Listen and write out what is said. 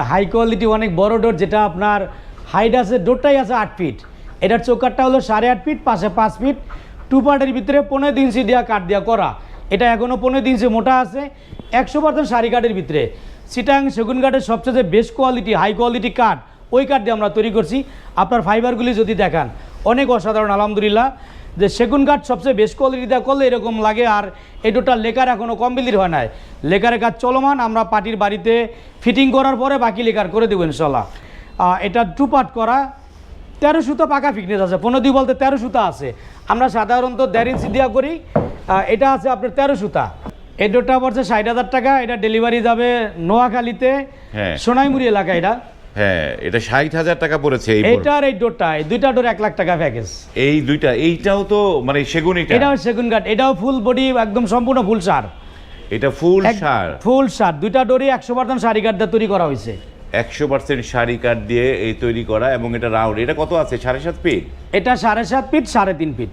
High quality অনেক বড় ডোর, যেটা আপনার হাইট আছে, ডোরটাই আছে 8 ফিট। এটার চৌকাটটা হলো 8.5 ফিট, পাশে 5 ফিট, 2 পার্টের ভিতরে 15 ইঞ্চি দেওয়া কাঠ দেওয়া করা। এটা এখনও 15 ইঞ্চি মোটা আছে, 100% সারি কাঠের ভিতরে। চিটাং সেগুন কাঠের সবচেয়ে বেস্ট কোয়ালিটি, হাই কোয়ালিটি কাঠ, ওই কাঠ দিয়ে আমরা তৈরি করছি। আপনার ফাইবারগুলি যদি দেখান অনেক অসাধারণ, আলহামদুলিল্লাহ। যে সেগুন কাঠ সবচেয়ে বেস্ট কোয়ালিটি দেওয়া করলে এরকম লাগে। আর এই ডোরটা লেকার এখনও কমপ্লিট হয় নাই, লেকারের কাজ চলমান। আমরা পার্টির বাড়িতে ফিটিং করার পরে বাকি লেকার করে দেবো ইনশাল্লাহ। এটা 2 পার্ট করা, 13 সুতা পাকা ফিটনেস আছে, 15 বলতে 13 সুতা আছে। আমরা সাধারণত 1.5 ইঞ্চি দেওয়া করি, এটা আছে আপনার 13 সুতা। এই ডোরটা পড়ছে 60,000 টাকা। এটা ডেলিভারি যাবে নোয়াখালীতে, সোনাইমুড়ি এলাকা। এটা এটা 60,000 টাকা পড়েছে। এইটার এই ডোরটা, এই দুইটা ডোর 1 লাখ টাকা প্যাকেজ। এই দুইটা, এইটাও তো মানে সেগুন, এটাও সেগুন কাঠ, এটাও ফুল বডি, একদম সম্পূর্ণ ফুল সার। এটা ফুল সার, ফুল সার। দুইটা ডোরই 100% সারি কাঠ দিয়ে তৈরি করা হয়েছে। 100% সারি কাঠ দিয়ে এই তৈরি করা, এবং এটা রাউন্ড। এটা কত আছে? 7.5 ফিট। এটা 7.5 ফিট, 3.5 ফিট।